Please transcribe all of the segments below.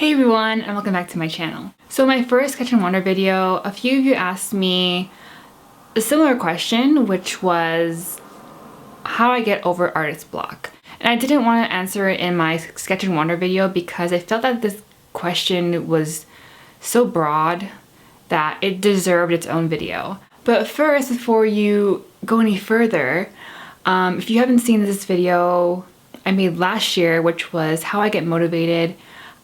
Hey everyone, and welcome back to my channel. So my first Sketch and Wonder video, a few of you asked me a similar question, which was how I get over artist block. And I didn't want to answer it in my Sketch and Wonder video because I felt that this question was so broad that it deserved its own video. But first, before you go any further, if you haven't seen this video I made last year, which was how I get motivated,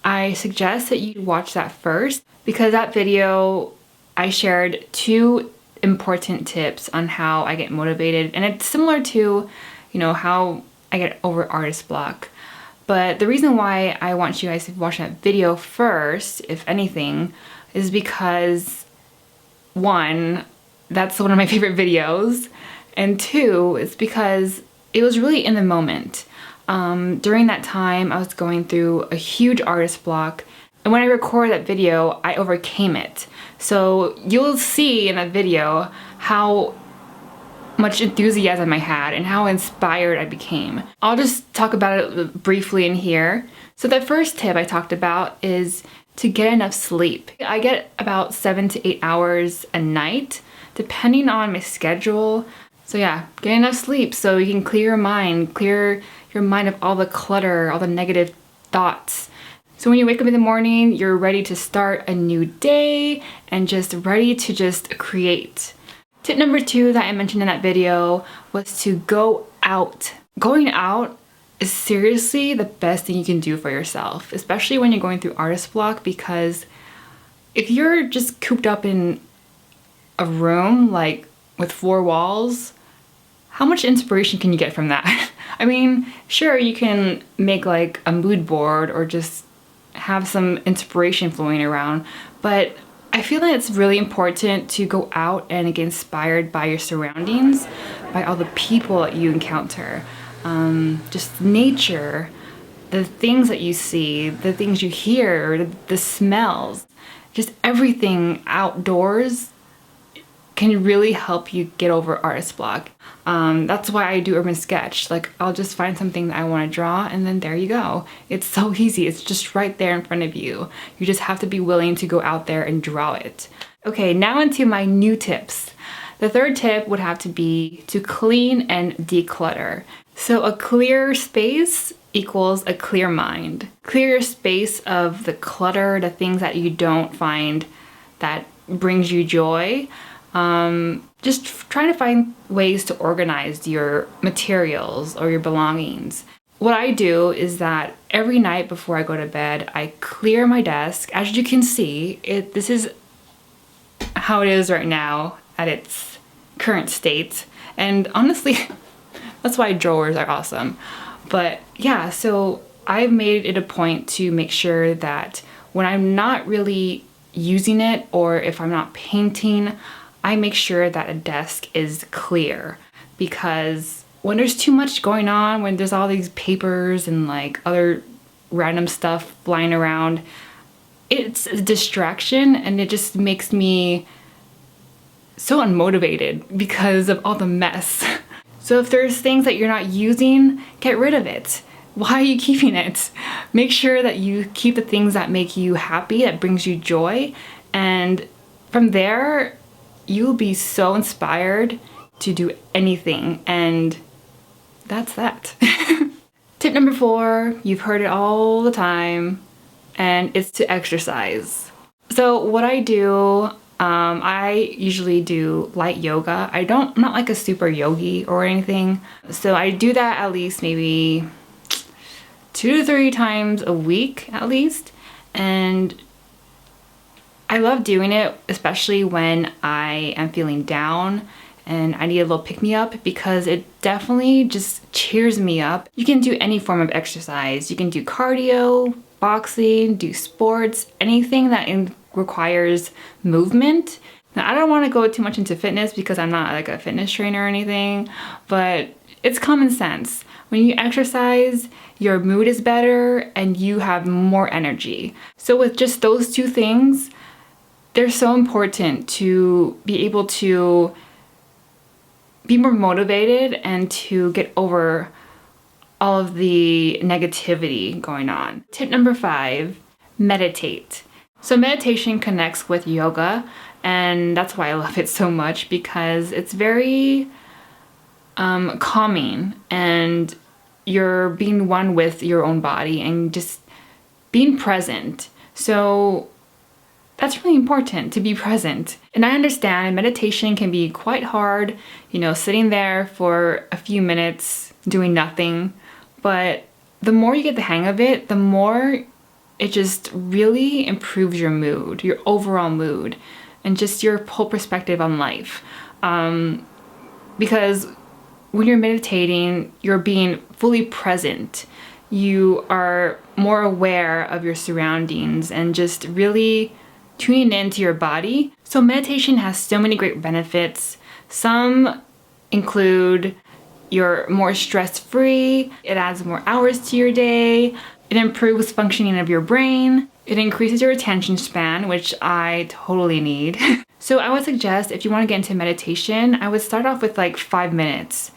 I suggest that you watch that first because that video I shared 2 important tips on how I get motivated, and it's similar to, how I get over artist block. But the reason why I want you guys to watch that video first, if anything, is because 1, that's one of my favorite videos, and 2, it's because it was really in the moment. During that time, I was going through a huge artist block, and when I recorded that video, I overcame it. So you'll see in that video how much enthusiasm I had and how inspired I became. I'll just talk about it briefly in here. So the first tip I talked about is to get enough sleep. I get about 7 to 8 hours a night, depending on my schedule. So yeah, get enough sleep so you can clear your mind of all the clutter, all the negative thoughts. So when you wake up in the morning, you're ready to start a new day and just ready to just create. Tip number 2 that I mentioned in that video was to go out. Going out is seriously the best thing you can do for yourself, especially when you're going through artist block, because if you're just cooped up in a room like with 4 walls, how much inspiration can you get from that? I mean, sure, you can make like a mood board or just have some inspiration flowing around, but I feel that it's really important to go out and get inspired by your surroundings, by all the people that you encounter, just nature, the things that you see, the things you hear, the smells, just everything outdoors can really help you get over artist block. That's why I do urban sketch. Like, I'll just find something that I want to draw and then there you go. It's so easy. It's just right there in front of you. You just have to be willing to go out there and draw it. Okay, now into my new tips. The third tip would have to be to clean and declutter. So a clear space equals a clear mind. Clear your space of the clutter, the things that you don't find that brings you joy. Just trying to find ways to organize your materials or your belongings. What I do is that every night before I go to bed, I clear my desk. As you can see, this is how it is right now at its current state. And honestly, that's why drawers are awesome. But yeah, so I've made it a point to make sure that when I'm not really using it, or if I'm not painting, I make sure that a desk is clear, because when there's too much going on, when there's all these papers and like other random stuff flying around, it's a distraction and it just makes me so unmotivated because of all the mess. So if there's things that you're not using, get rid of it. Why are you keeping it? Make sure that you keep the things that make you happy, that brings you joy, and from there, you'll be so inspired to do anything, and that's that. Tip number 4, you've heard it all the time, and it's to exercise. So what I do, I usually do light yoga. I'm not like a super yogi or anything, so I do that at least maybe 2 to 3 times a week at least, and I love doing it, especially when I am feeling down and I need a little pick-me-up, because it definitely just cheers me up. You can do any form of exercise. You can do cardio, boxing, do sports, anything that requires movement. Now, I don't want to go too much into fitness because I'm not like a fitness trainer or anything, but it's common sense. When you exercise, your mood is better and you have more energy. So with just those 2 things, they're so important to be able to be more motivated and to get over all of the negativity going on. Tip number 5, meditate. So meditation connects with yoga, and that's why I love it so much, because it's very calming, and you're being one with your own body and just being present. So that's really important, to be present. And I understand meditation can be quite hard, sitting there for a few minutes doing nothing. But the more you get the hang of it, the more it just really improves your mood, your overall mood, and just your whole perspective on life. Because when you're meditating, you're being fully present. You are more aware of your surroundings and just really tuning into your body. So meditation has so many great benefits. Some include you're more stress-free, it adds more hours to your day, it improves functioning of your brain, it increases your attention span, which I totally need. So I would suggest, if you want to get into meditation, I would start off with like 5 minutes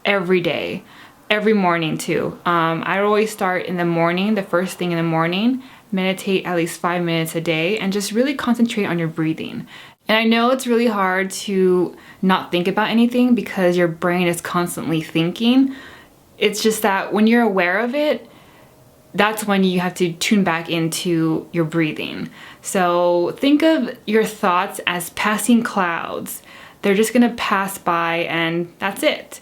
every day, every morning too. I always start in the morning, the first thing in the morning, meditate at least 5 minutes a day, and just really concentrate on your breathing. And I know it's really hard to not think about anything because your brain is constantly thinking. It's just that when you're aware of it, that's when you have to tune back into your breathing. So think of your thoughts as passing clouds. They're just gonna pass by and that's it.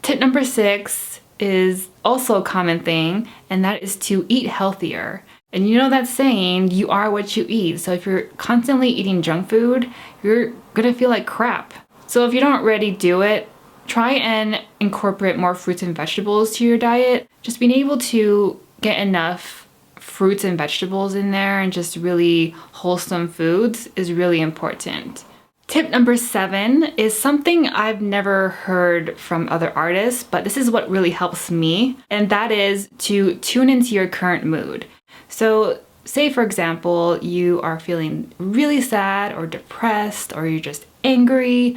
Tip number 6 is also a common thing, and that is to eat healthier. And you know that saying, you are what you eat. So if you're constantly eating junk food, you're gonna feel like crap. So if you don't already do it, try and incorporate more fruits and vegetables to your diet. Just being able to get enough fruits and vegetables in there and just really wholesome foods is really important. Tip number 7 is something I've never heard from other artists, but this is what really helps me, and that is to tune into your current mood. So say, for example, you are feeling really sad or depressed, or you're just angry.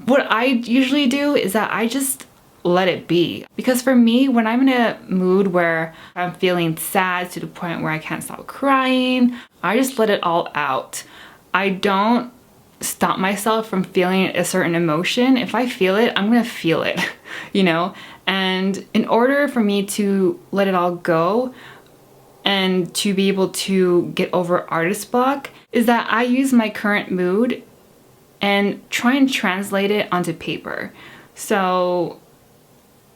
What I usually do is that I just let it be. Because for me, when I'm in a mood where I'm feeling sad to the point where I can't stop crying, I just let it all out. I don't stop myself from feeling a certain emotion. If I feel it, I'm gonna feel it, And in order for me to let it all go, and to be able to get over artist block, is that I use my current mood and try and translate it onto paper. So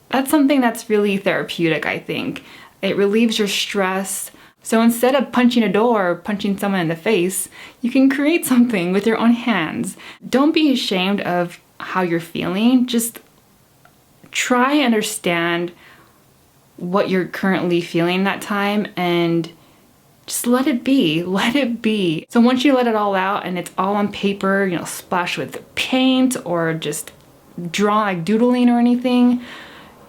that's something that's really therapeutic, I think. It relieves your stress. So instead of punching a door or punching someone in the face, you can create something with your own hands. Don't be ashamed of how you're feeling. Just try and understand what you're currently feeling that time and just let it be. Let it be. So once you let it all out and it's all on paper, splashed with paint or just draw like Doodleina or anything,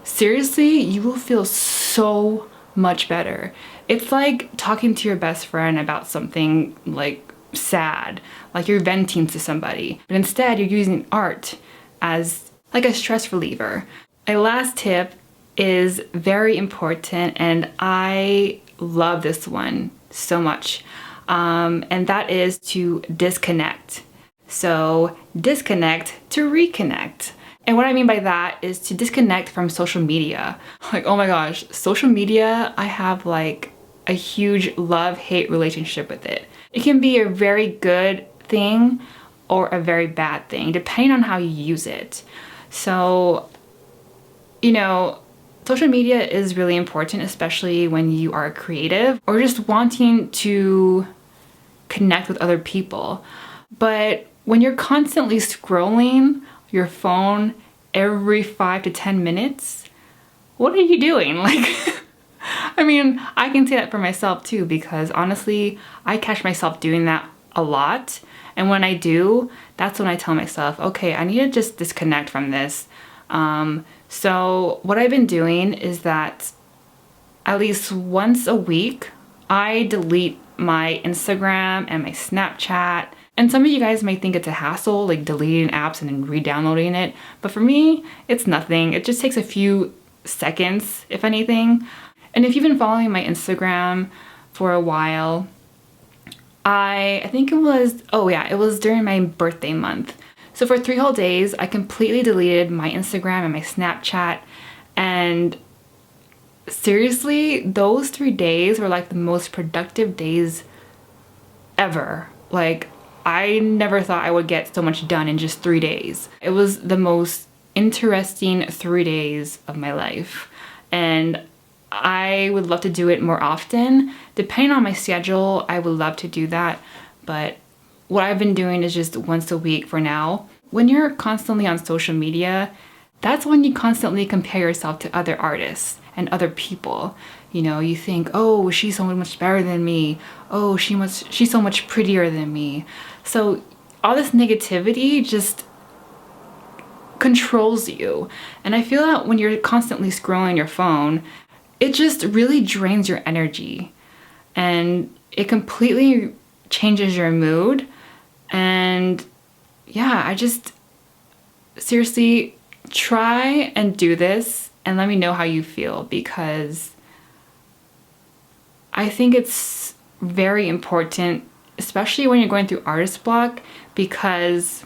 seriously, you will feel so much better. It's like talking to your best friend about something like sad, like you're venting to somebody, but instead you're using art as like a stress reliever. My last tip is very important, and I love this one so much, and that is to disconnect. So disconnect to reconnect. And what I mean by that is to disconnect from social media. Like, oh my gosh, social media, I have like a huge love-hate relationship with it. It can be a very good thing or a very bad thing, depending on how you use it. So, social media is really important, especially when you are creative or just wanting to connect with other people. But when you're constantly scrolling your phone every 5 to 10 minutes, what are you doing? I can say that for myself too, because honestly, I catch myself doing that a lot. And when I do, that's when I tell myself, okay, I need to just disconnect from this. So what I've been doing is that at least once a week, I delete my Instagram and my Snapchat. And some of you guys might think it's a hassle, like deleting apps and then re-downloading it. But for me, it's nothing. It just takes a few seconds, if anything. And if you've been following my Instagram for a while. I think it was, oh yeah, it was during my birthday month. So for 3 whole days, I completely deleted my Instagram and my Snapchat, and seriously, those 3 days were like the most productive days ever. Like, I never thought I would get so much done in just 3 days. It was the most interesting 3 days of my life, and I would love to do it more often. Depending on my schedule, I would love to do that, but what I've been doing is just once a week for now. When you're constantly on social media, that's when you constantly compare yourself to other artists and other people. You know, you think, oh, she's so much better than me. Oh, she's so much prettier than me. So all this negativity just controls you. And I feel that when you're constantly scrolling your phone, it just really drains your energy, and it completely changes your mood. And yeah, I just seriously try and do this and let me know how you feel, because I think it's very important, especially when you're going through artist block, because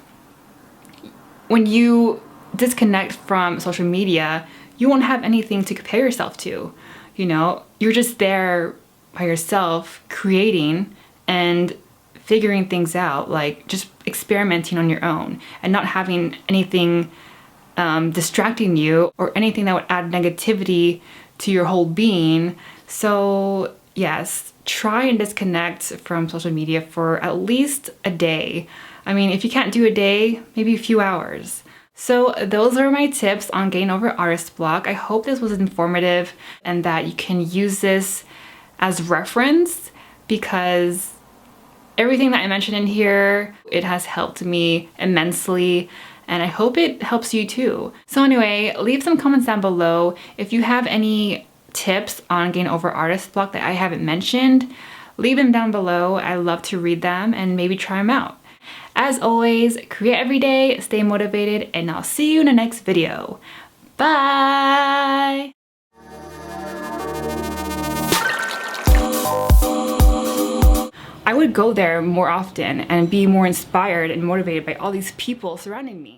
when you disconnect from social media, you won't have anything to compare yourself to. You know, you're just there by yourself, creating and figuring things out, like just experimenting on your own and not having anything distracting you or anything that would add negativity to your whole being. So yes, try and disconnect from social media for at least a day. I mean, if you can't do a day, maybe a few hours. So those are my tips on getting over artist block. I hope this was informative and that you can use this as reference, because everything that I mentioned in here, it has helped me immensely, and I hope it helps you too. So anyway, leave some comments down below if you have any tips on getting over artist block that I haven't mentioned. Leave them down below. I love to read them and maybe try them out. As always, create every day, stay motivated, and I'll see you in the next video. Bye! I would go there more often and be more inspired and motivated by all these people surrounding me.